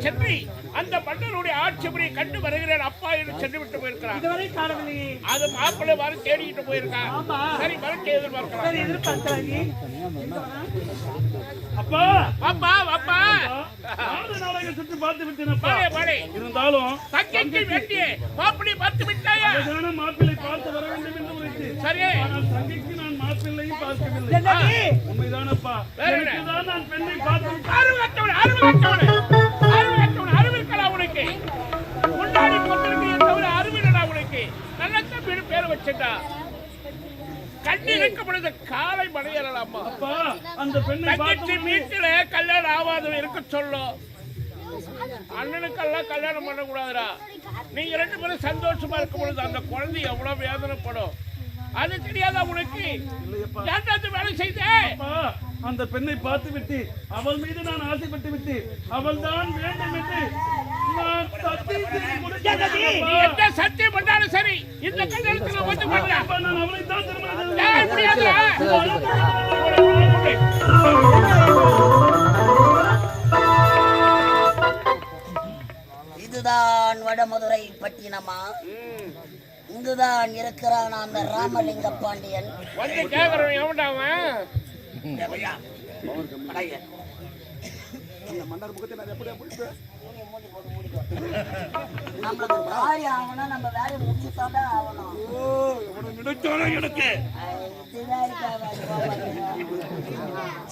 சென்று அந்த மன்னனுடைய ஆட்சி முறையை கண்டு வருகிறேன் அப்பா என்று சென்று விட்டு போயிருக்கிறார். இதுவரை காணவில்லையே. அது மாப்பிள்ளை வர தேடிக்கிட்டு போயிருக்கான். சரி வரட்டு எதிர்பார்க்கலாம். அப்பா அப்பா அப்பா நாடகம் சுற்றி பார்த்து விட்டேனப்பா. இருந்தாலும் தங்கைக்கு வேண்டிய மாப்பிள்ளை பார்த்து விட்டாயா? மாப்பிள்ளை பார்த்து வர வேண்டும் என்று உரைத்து சரி தங்கைக்கு நான் மாப்பிள்ளையும் பார்க்கவில்லை. உண்மைதானப்பா. நான் பெண்ணை பார்த்து அறிவிக்கலாம் உனக்கு முன்னாடி கொண்டிருக்கிற தவிர அறிவிலடா உனக்கு நல்ல தம்பி பேரை வச்சுட்டா கண்ணி இருக்கும் பொழுது காலை மலையேறலாமா? அப்பா அந்த பெண்ணை தங்கச்சி வீட்டுல கல்யாணம் ஆகாத இருக்க சொல்லும். அண்ணனுக்கெல்லாம் கல்யாணம் பண்ண கூடாதுடா. நீங்க ரெண்டு பேரும் சந்தோஷமா இருக்கும் பொழுது அந்த குழந்தை எவ்வளவு வேதனைப்படும். அது தெரியாதா உனக்கு? வேலை செய்த அந்த பெண்ணை பார்த்து விட்டு அவள் மீது நான் ஆசைப்பட்டு விட்டு அவள் தான் வேண்டும் என்று சத்தியம் பண்ணாலும் சரி இந்த கல்யாணத்துல வந்து நான் அவளை தான் திருமணம் இதுதான் வடமதுரை பட்டினமா? இங்குதான் இருக்கிறான் அந்த ராமலிங்க பாண்டியன். வந்து கேக்குறவன் எவன்டாவன்? நம்மளுக்கு தாய் ஆகணும், நம்ம வேலையை முடிச்சுதான் ஆகணும்.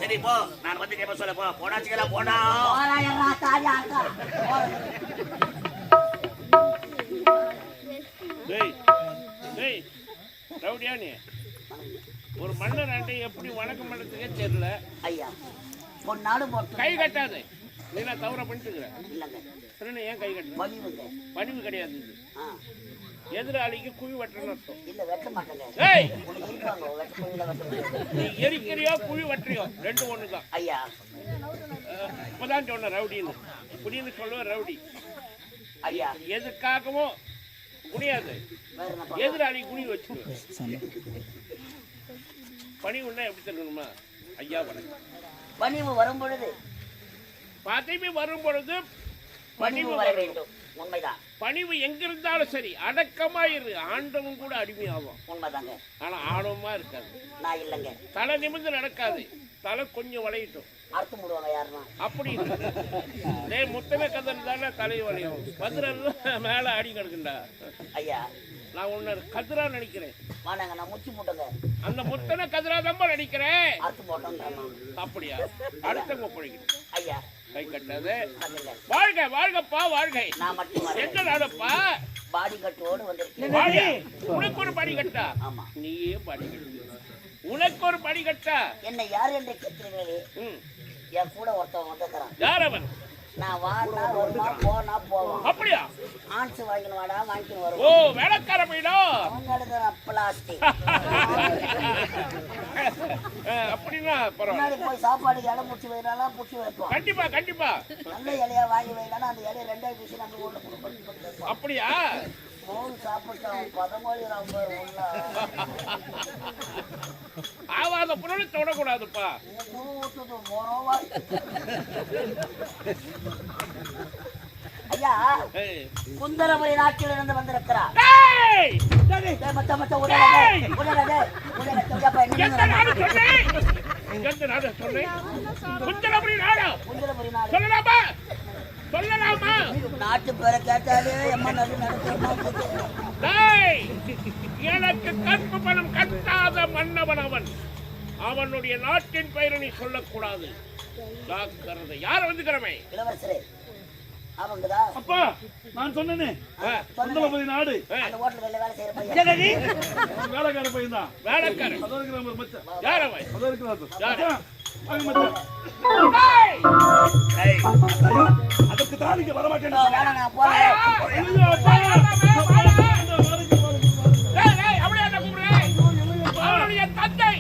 சரி போ, நான் வந்து கேட்ப சொல்ல போ. போனாச்சுக்கலாம் போனா ஒரு மன்னர் ஆண்டை எப்படி வணக்கம் பண்ணதுக்கே தெரியல. ஐயா பொன்னாடு கை கட்டாது. நீ நான் தவற பண்ணிட்டு ஏன் கை கட்ட? பணிவு கிடையாது. இது எதிராளிக்கு குழி வெட்டணும் அர்த்தம். நீ எரிக்கிறியோ குழி வெட்டுறியோ ரெண்டு ஒண்ணுதான். ஐயா இப்பதான் சொன்ன ரவுடின்னு குடின்னு சொல்லுவ ரவுடி. ஐயா எதுக்காகவும் குனியாது. எதிராளி குனி வச்சுருவேன். பணிவுன்னா எப்படி சொல்லணுமா? ஐயா வணக்கம். பணிவு வரும் பொழுது பதவி வரும் பொழுது பணிவு வர வேண்டும். உண்மைதான். பணிவு எங்க இருந்தாலும் சரி அடக்கமா இரு. ஆண்டவன் கூட அடிமையாகும். உண்மைதாங்க. ஆனா ஆணவமா இருக்காது. நான் இல்லைங்க. தலை நிமிர்ந்து நடக்காது. தலை கொஞ்சம் வளையிட்டும். அர்த்தம் போடுவாங்க யாருன்னா அப்படி முத்தமே கதன் தானே தலை வளையும். கதிரெல்லாம் மேல அடி கிடக்குண்டா. ஐயா நான் உன்ன கதிரா நினைக்கிறேன். வாங்க நான் முச்சு போட்டங்க. அந்த முத்தனை கதிரா தான் நினைக்கிறேன். அர்த்தம் போட்டோம். அப்படியா? அடுத்தவங்க பொழிக்கணும். ஐயா கை கட்டாது. வாழ்க வாழ்கப்பா வாழ்கை. நான் மட்டும் என்ன நாடப்பா பாடி கட்டோடு வந்திருக்கேன். உனக்கு ஒரு படி கட்டா? ஆமா நீயே படி கட்டு. உனக்கு ஒரு படி கட்டா? என்ன யார் என்று கேட்கிறீங்களே? என் கூட ஒருத்தவன் வந்துக்கிறான். யார் அவன்? நான் வாடா வருமா போனா போவோம். அப்படியா? ஆன்ஸ் வாங்கின்னு வாடா வாங்கின்னு வருவோம். ஓ வேலைக்கார போயிடோ. அவங்களுக்கு பிளாஸ்டிக். அப்படின்னா பரவாயில்ல. போய் சாப்பாடுக்கு இலை முடிச்சு வைனாலும் முடிச்சு வைப்போம். கண்டிப்பா கண்டிப்பா. நல்ல இலையா வாங்கி வைனாலும் அந்த இலையை ரெண்டாவது விஷயம் நம்ம ஊர்ல கொடுப்போம். அப்படியா? மூணு சாப்பிட்டோம் 13 நம்பர் உள்ள. ஆவாத பொருளை தொடக்கூடாதுப்பா. ஐயா குந்தரபுரி நாட்டில் இருந்து வந்திருக்கிறார். நாட்டு பேரை கேட்டாலே எனக்கு கற்பு பணம் கட்டாத மன்னவன் அவன். அவனுடைய நாட்டின் பெயரை நீ சொல்லக்கூடாது. யார வந்துக்கிறமே? இளவரசரே அப்பா நான் சொன்னேனே குந்தலபுரி நாடு. அந்த ஹோட்டல்ல வேலை செய்யற பையன். வேலைக்கார பையன் தான். வேலைக்கார. அதோ இருக்கிற நம்ம மச்சான். யார் அவன்? அதோ இருக்கிறாரு. யார்? அவங்க மச்சான். டேய் அதுக்கு தான் நீங்க வர மாட்டேன். நான் போறேன். டேய் அப்படியே என்ன கூப்பிடுறேன்? அவனுடைய தந்தை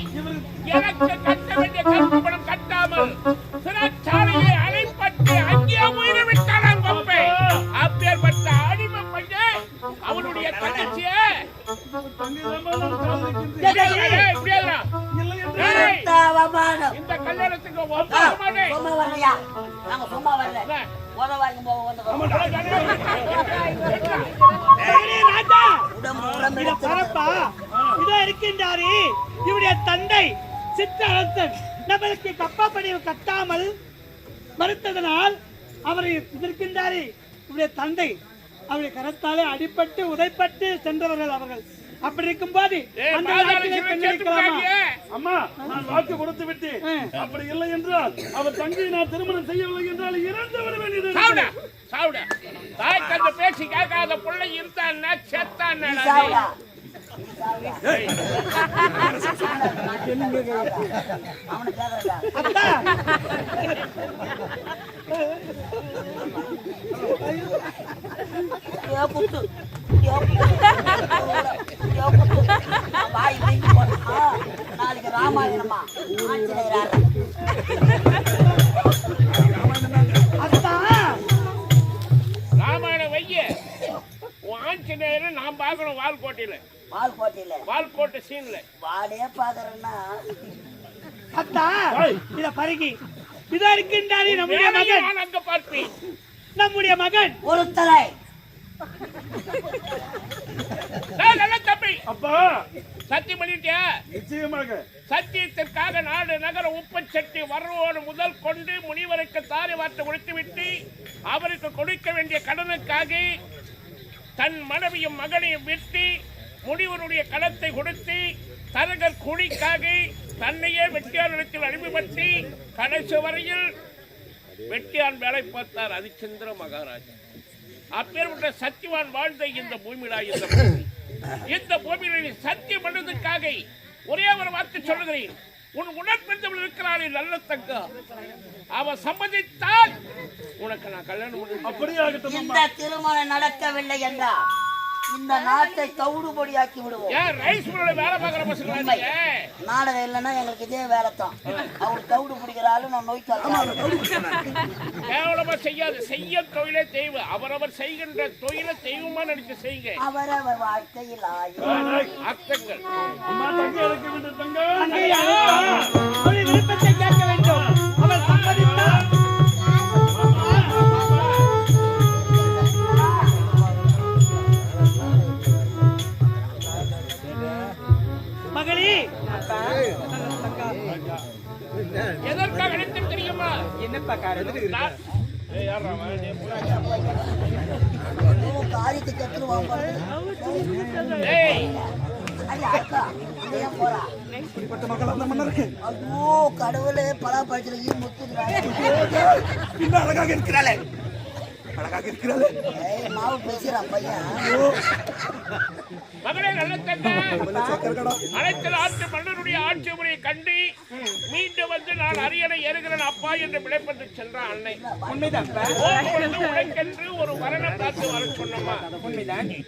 எனக்கு கட்ட வேண்டிய கற்பு பணம் கட்டாமல் சிறைச்சாலையை அழைப்பட்டு அங்கே உயிரை விட்டான் கொப்பை. அப்பேற்பட்ட அடிமை பையன் அவனுடைய தங்கச்சிய இந்த கல்யாணத்துக்கு சும்மா வரல. உதவாங்க போக வந்து ராஜா உடம்பு இத பரப்பா இதோ இருக்கின்றாரே இவருடைய தந்தை சித்தரசன் நம்மளுக்கு கப்பா பணியை கட்டாமல் மறுத்ததனால் அவரை இருக்கின்றாரே இவருடைய தந்தை அவருடைய கரத்தாலே அடிபட்டு உதைப்பட்டு சென்றவர்கள் அவர்கள். அப்படி இருக்கும் போது அந்த நாட்டிலே பெண்ணெடுக்கலாமா? அம்மா நான் வாக்கு கொடுத்து விட்டேன். அப்படி இல்லை என்றால் அவர் தங்கையை நான் திருமணம் செய்யவில்லை என்றால் இறந்து விட வேண்டியது. சாவுடா தாய் கண்டு பேசி கேட்காத பிள்ளை இருந்தான்னா செத்தான்னா அவனு கேக்குறா அத்தா புத்து நாளைக்கு ராமாயணமா அத்தா ராமாயணம் வைய ஆஞ்சநேயரை நான் பார்க்கணும் வால்கோட்டை சீன்ல வாடே பாக்குறேன்னா அத்தா இத பருகி இதோ இருக்கின்றாரே நம்முடைய மகன். நான் அங்க பார்ப்பேன் நம்முடைய மகன் ஒரு தலை நல்ல தம்பி அப்பா சத்தியம் பண்ணிட்டியா? நிச்சயமாக சத்தியத்திற்காக நாடு நகர உப்பச்சட்டி வரவோடு முதல் கொண்டு முனிவருக்கு தாரை வார்த்தை கொடுத்து விட்டு அவருக்கு கொடுக்க வேண்டிய கடனுக்காக தன் மனைவியும் மகனையும் விட்டு முனிவருடைய கடத்தை கொடுத்து தரகர் குடிக்காக தன்னையே வெட்டியார் இடத்தில் அனுப்பிப்பட்டு கடைசி வரையில் வெட்டியான் வேலை பார்த்தார் ஹரிச்சந்திர மகாராஜா. அப்பேற்பட்ட சத்தியவான் வாழ்ந்த இந்த பூமியிலா இந்த பூமியில சத்தியம் பண்ணதுக்காக ஒரே ஒரு வார்த்தை சொல்லுகிறேன். உன் உணர்ந்தவள் இருக்கிறாள் நல்ல தங்கா, அவ சம்மதித்தால் உனக்கு நான் கல்யாணம் பண்ணி. அப்படியே ஆகட்டும். இந்த திருமணம் நடக்கவில்லை என்றால் இந்த நாட்டை தவிடுபடியாக்கி விடுவோம். ரைஸ் மில்ல வேலை பார்க்குற பசங்க நாடகம் இல்லைன்னா எங்களுக்கு இதே வேலை தான். அவர் தவிடு பிடிக்கிறாலும் நான் கேவலமா செய்யாது. செய்ய தொழிலே தெய்வ அவரவர் செய்கின்ற தொழிலை தெய்வமா நினைச்சு செய்யுங்க. அவரவர் வாழ்க்கையில் அர்த்தங்கள் அவருடைய விருப்பத்தை கேட்க வேண்டும். அவர் சம்மதித்தார் மகளே. எதற்காக நினைத்து தெரியுமா? என்னப்பா காரணம்? காரியத்தை கத்துருவாங்க. ஐயோ கடவுளே பலாப்பழத்துல முத்துறாங்க. அழகாக இருக்கிறாளே மாவு பேசுறான் பையன். மகளே நல்ல தங்கா, அனைத்து ஆட்சி மன்னருடைய ஆட்சி முறையை கண்டு மீண்டும் வந்து நான் அரியணை ஏறுகிறேன் அப்பா என்று விடைபெற்று சென்றான் அன்னை. உனக்கென்று ஒரு வரணம் பார்த்து வர சொன்னம்மா.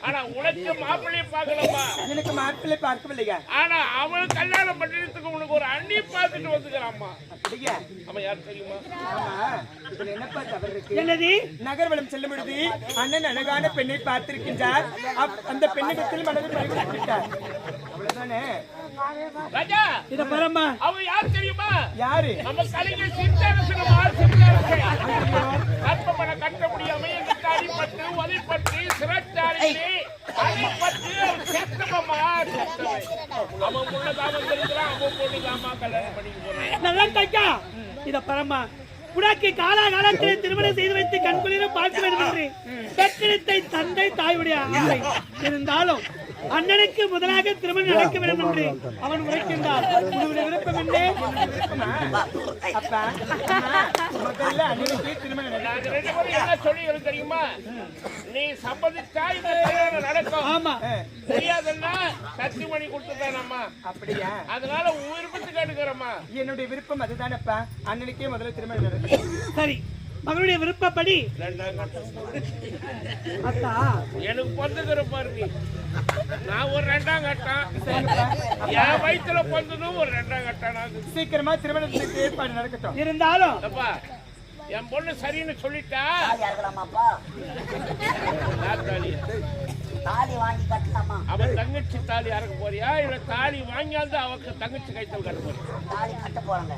ஆனா உனக்கு மாப்பிள்ளை பார்க்கலம்மா. எனக்கு மாப்பிள்ளை பார்க்கவில்லையா? ஆனா அவன் கல்யாணம் பண்றதுக்கு உனக்கு ஒரு அண்ணி பார்த்துட்டு வந்துக்கிறாம்மா. அவன் யார் தெரியுமா? என்னப்பா தவறு இருக்கு? என்னது நகர்வலம் செல்லும் பொழுது அண்ணன் அழகான பெண்ணை பார்த்திருக்கின்றார். அந்த பெண்ணிடத்தில் மனதில் பறிவிட்டார். அவ்வளவுதானே ராஜா? இத பரமா அவன் யார் தெரியுமா? யாரு? நம்ம கலைஞர் சித்தாரசன் சித்தாரசன் கற்பமன கட்ட முடியாம எங்களுக்கு அடிபட்டு உதைப்பட்டு சிறைச்சாலையிலே அடிபட்டு செத்தமம்மா செத்தவன். அவன் முன்னதாக வந்திருக்கிறான். அவன் பொண்ணுதாமா கல்யாணம் பண்ணிக்க போறேன். நல்லா தைக்கா. இத பரமா உனக்கு காலாகாலத்திலே திருமணம் செய்து வைத்து கண்குளிர பார்க்க வேண்டும் என்று பெற்றெடுத்த தந்தை தாயுடைய ஆசை இருந்தாலும் அண்ணனுக்கு முதலாக திருமணம் நடக்க வேண்டும் என்று அவன் உரைக்கின்றான். உன்னுடைய விருப்பம் என்ன? அப்பா முதல்ல அண்ணனுக்கு திருமணம் என்ன சொல்லி தெரியுமா? நீ சம்மதிச்சா இந்த கல்யாணம் நடக்கும். ஆமா தெரியாதுன்னா சத்தியமணி கொடுத்துட்டானம்மா. அப்படியா? அதனால உன் விருப்பத்துக்கு எடுக்கிறம்மா. என்னுடைய விருப்பம் அதுதானப்பா. அண்ணனுக்கே முதல்ல திருமணம் நடக்கும். சரி மகளுடைய விருப்பப்படி அத்தா எனக்கு பொந்துக்கிற பாருங்க. நான் ஒரு 2ஆம் கட்டம் என் வயிற்றுல பொந்ததும் ஒரு 2ஆம் கட்டம். சீக்கிரமா திருமணத்துக்கு ஏற்பாடு நடக்கட்டும். இருந்தாலும் என் பொண்ணு சரின்னு சொல்லிட்டா தாலி வாங்கி கட்டலாமா? அவன் தங்கச்சி தாலி அறக்க போறியா இல்ல தாலி வாங்கியாந்து அவக்கு தங்கச்சி கைத்தல் கட்ட போறியா? தாலி கட்ட போறாங்க.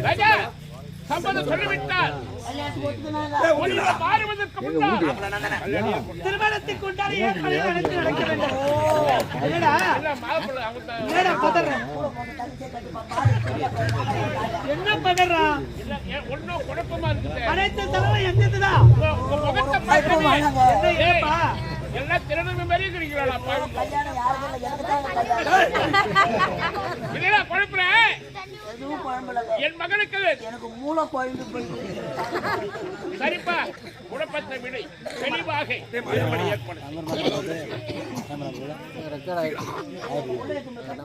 ராஜா சம்மதம் சொல்லிவிட்டால் கல்யாணத்துக்கு ஒத்துக்கினாங்க. ஒருவர் மாறுவதற்கு முன்னால் திருமணத்துக்கு உண்டான ஏற்பாடுகள் அனைத்தும் நடக்க வேண்டும். என்னடா எல்லாம் மாப்பிள்ளை அவங்க என்னடா பதற? என்ன பதறா? ஒன்னும் குழப்பமா இருக்குது. அனைத்து செலவும் எந்ததுதா? உங்க முகத்தை பார்க்கவே என்ன ஏப்பா? எல்லாம் திறனுமே மாதிரி இருக்கிறீங்களா பாருங்க. கல்யாணம் யாருக்கும் இல்லை, எனக்கு தான் கல்யாணம். இல்லடா குழப்பற எதுவும் குழம்புல என் மகனுக்கு எனக்கு மூளை குழம்பு போயிட்டு. சரிப்பா குழப்பத்தை விடை தெளிவாக திருமணம் ஏற்படுத்தி